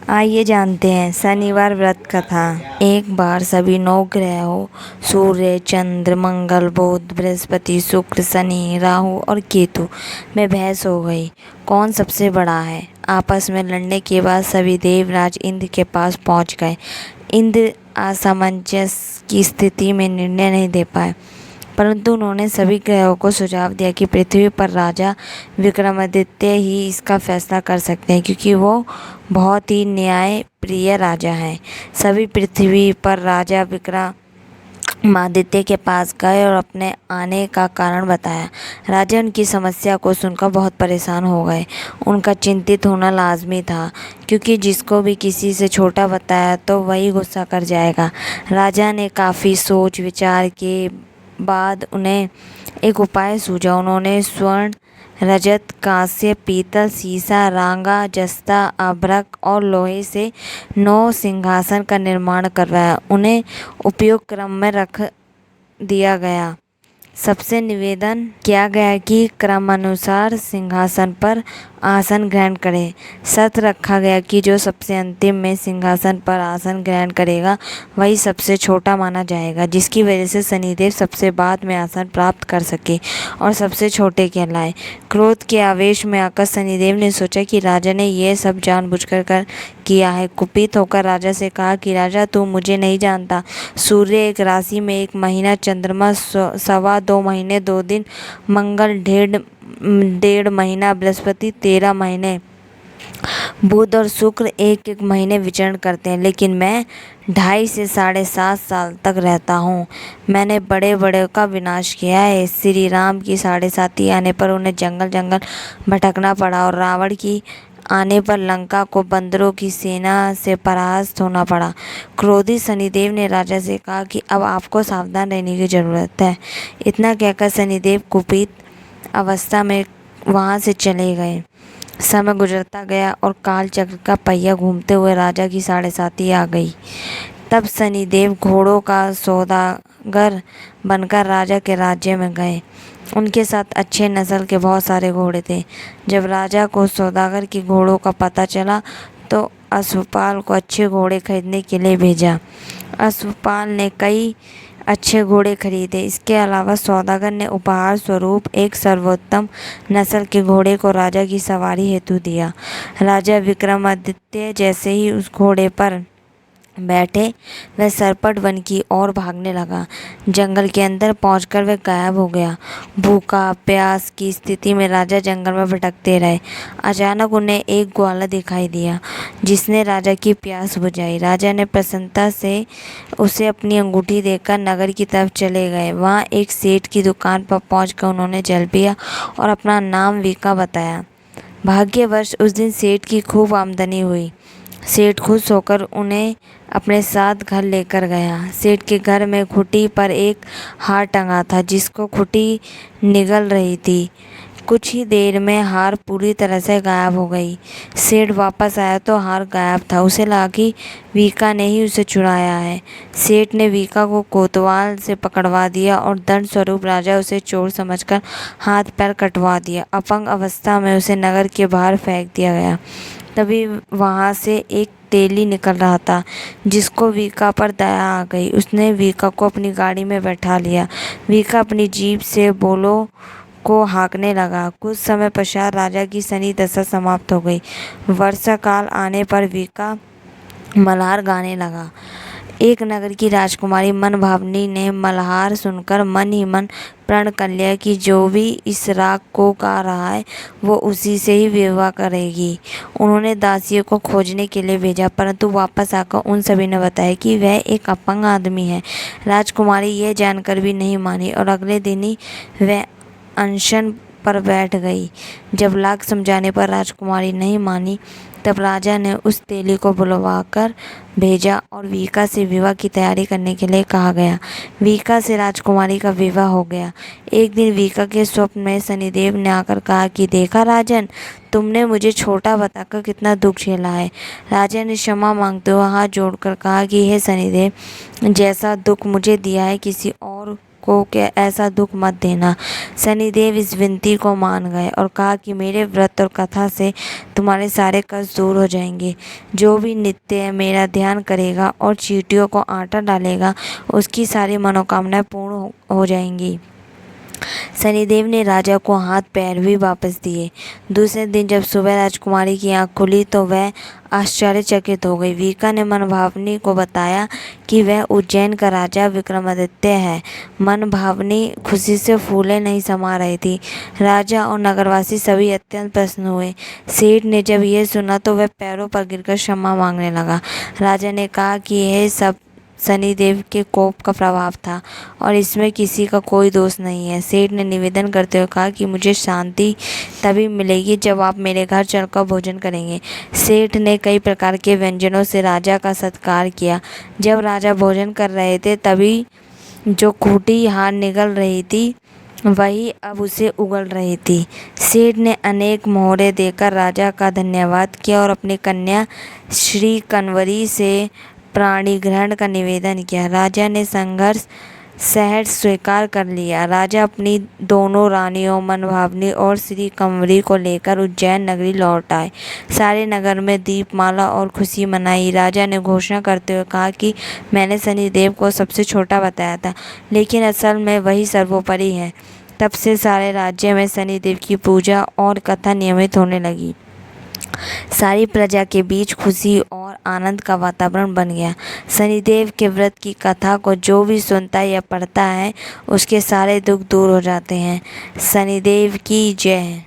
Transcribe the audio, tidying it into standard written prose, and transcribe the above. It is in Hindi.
आइए जानते हैं शनिवार व्रत कथा। एक बार सभी नौ ग्रहों सूर्य, चंद्र, मंगल, बुध, बृहस्पति, शुक्र, शनि, राहु और केतु में बहस हो गई, कौन सबसे बड़ा है। आपस में लड़ने के बाद सभी देवराज इंद्र के पास पहुंच गए। इंद्र असमंजस की स्थिति में निर्णय नहीं दे पाए, परंतु उन्होंने सभी ग्रहों को सुझाव दिया कि पृथ्वी पर राजा विक्रमादित्य ही इसका फैसला कर सकते हैं, क्योंकि वो बहुत ही न्याय प्रिय राजा हैं। सभी पृथ्वी पर राजा विक्रमादित्य के पास गए और अपने आने का कारण बताया। राजा उनकी समस्या को सुनकर बहुत परेशान हो गए। उनका चिंतित होना लाजमी था, क्योंकि जिसको भी किसी से छोटा बताया तो वही गुस्सा कर जाएगा। राजा ने काफ़ी सोच विचार के बाद उन्हें एक उपाय सूझा। उन्होंने स्वर्ण, रजत, कांस्य, पीतल, सीसा, रांगा, जस्ता, अभ्रक और लोहे से 9 सिंहासन का निर्माण करवाया। उन्हें उपयुक्त क्रम में रख दिया गया। सबसे निवेदन किया गया कि क्रमानुसार सिंहासन पर आसन ग्रहण करें। शर्त रखा गया कि जो सबसे अंतिम में सिंहासन पर आसन ग्रहण करेगा वही सबसे छोटा माना जाएगा, जिसकी वजह से शनिदेव सबसे बाद में आसन प्राप्त कर सके और सबसे छोटे कहलाए। क्रोध के आवेश में आकर शनिदेव ने सोचा कि राजा ने यह सब जानबूझकर किया है। कुपित होकर राजा से कहा कि राजा, तू मुझे नहीं जानता। सूर्य एक राशि में 1 महीना, चंद्रमा 2.25 महीने 2 दिन, मंगल 1.5 महीना, बृहस्पति 13 महीने, बुध और शुक्र 1-1 महीने विचरण करते हैं, लेकिन मैं 2.5 से 7.5 साल तक रहता हूँ। मैंने बड़े बड़े का विनाश किया है। श्री राम की 7.5 आने पर उन्हें जंगल जंगल भटकना पड़ा और रावण की आने पर लंका को बंदरों की सेना से परास्त होना पड़ा। क्रोधित शनिदेव ने राजा से कहा कि अब आपको सावधान रहने की ज़रूरत है। इतना कहकर शनिदेव कुपित अवस्था में वहाँ से चले गए। समय गुजरता गया और काल चक्र का पहिया घूमते हुए राजा की 7.5 आ गई। तब शनिदेव घोड़ों का सौदागर बनकर राजा के राज्य में गए। उनके साथ अच्छे नस्ल के बहुत सारे घोड़े थे। जब राजा को सौदागर के घोड़ों का पता चला तो अश्वपाल को अच्छे घोड़े खरीदने के लिए भेजा। अश्वपाल ने कई अच्छे घोड़े खरीदे। इसके अलावा सौदागर ने उपहार स्वरूप एक सर्वोत्तम नस्ल के घोड़े को राजा की सवारी हेतु दिया। राजा विक्रमादित्य जैसे ही उस घोड़े पर बैठे, वह सरपट वन की ओर भागने लगा। जंगल के अंदर पहुंचकर वह गायब हो गया। भूखा प्यास की स्थिति में राजा जंगल में भटकते रहे। अचानक उन्हें एक ग्वाला दिखाई दिया, जिसने राजा की प्यास बुझाई। राजा ने प्रसन्नता से उसे अपनी अंगूठी देकर नगर की तरफ चले गए। वहां एक सेठ की दुकान पर पहुंचकर उन्होंने जल पिया और अपना नाम वीका बताया। भाग्यवश उस दिन सेठ की खूब आमदनी हुई। सेठ खुश होकर उन्हें अपने साथ घर लेकर गया। सेठ के घर में खूंटी पर एक हार टंगा था, जिसको खूंटी निगल रही थी। कुछ ही देर में हार पूरी तरह से गायब हो गई। सेठ वापस आया तो हार गायब था। उसे लगा कि वीका ने ही उसे चुराया है। सेठ ने वीका को कोतवाल से पकड़वा दिया और दंड स्वरूप राजा उसे चोर समझकर हाथ पैर कटवा दिया। अपंग अवस्था में उसे नगर के बाहर फेंक दिया गया। तभी वहाँ से एक तेली निकल रहा था, जिसको वीका पर दया आ गई। उसने वीका को अपनी गाड़ी में बैठा लिया। वीका अपनी जीभ से बोलो को हाँकने लगा। कुछ समय पश्चात राजा की शनि दशा समाप्त हो गई। वर्षा काल आने पर वीका मल्हार गाने लगा। एक नगर की राजकुमारी मनभावनी ने मल्हार सुनकर मन ही मन प्रण कर लिया कि जो भी इस राग को गा रहा है वो उसी से ही विवाह करेगी। उन्होंने दासियों को खोजने के लिए भेजा, परंतु वापस आकर उन सभी ने बताया कि वह एक अपंग आदमी है। राजकुमारी यह जानकर भी नहीं मानी और अगले दिन ही वह अनशन पर बैठ गई। जब लाख समझाने पर राजकुमारी नहीं मानी, तब राजा ने उस तेली को बुलवाकर भेजा और वीका से विवाह की तैयारी करने के लिए कहा गया। वीका से राजकुमारी का विवाह हो गया। एक दिन वीका के स्वप्न में शनिदेव ने आकर कहा कि देखा राजन, तुमने मुझे छोटा बताकर कितना दुख झेला है। राजा ने क्षमा मांगते हुए हाथ जोड़कर कहा कि हे शनिदेव, जैसा दुख मुझे दिया है किसी और को क्या ऐसा दुख मत देना। शनिदेव इस विनती को मान गए और कहा कि मेरे व्रत और कथा से तुम्हारे सारे कष्ट दूर हो जाएंगे। जो भी नित्य मेरा ध्यान करेगा और चींटियों को आटा डालेगा उसकी सारी मनोकामनाएं पूर्ण हो जाएंगी। शनिदेव ने राजा को हाथ पैर भी वापस दिए। दूसरे दिन जब सुबह राजकुमारी की आंख खुली तो वह आश्चर्यचकित हो गई। वीका ने मनभावनी को बताया कि वह उज्जैन का राजा विक्रमादित्य है। मनभावनी खुशी से फूले नहीं समा रही थी। राजा और नगरवासी सभी अत्यंत प्रसन्न हुए। सेठ ने जब यह सुना तो वह पैरों पर गिरकर क्षमा मांगने लगा। राजा ने कहा कि यह सब शनिदेव के कोप का प्रभाव था और इसमें किसी का कोई दोष नहीं है। सेठ ने निवेदन करते हुए कहा कि मुझे शांति तभी मिलेगी जब आप मेरे घर चलकर भोजन करेंगे। सेठ ने कई प्रकार के व्यंजनों से राजा का सत्कार किया। जब राजा भोजन कर रहे थे तभी जो खूंटी हार निगल रही थी वही अब उसे उगल रही थी। सेठ ने अनेक मोहरे देकर राजा का धन्यवाद किया और अपनी कन्या श्री कन्वरी से प्राणी ग्रहण का निवेदन किया। राजा ने संघर्ष सहर्ष स्वीकार कर लिया। राजा अपनी दोनों रानियों मनभावनी और श्री कंवरी को लेकर उज्जैन नगरी लौट आए। सारे नगर में दीपमाला और खुशी मनाई। राजा ने घोषणा करते हुए कहा कि मैंने शनिदेव को सबसे छोटा बताया था, लेकिन असल में वही सर्वोपरि है। तब से सारे राज्य में शनिदेव की पूजा और कथा नियमित होने लगी। सारी प्रजा के बीच खुशी और आनंद का वातावरण बन गया। शनिदेव के व्रत की कथा को जो भी सुनता या पढ़ता है उसके सारे दुख दूर हो जाते हैं। शनिदेव की जय।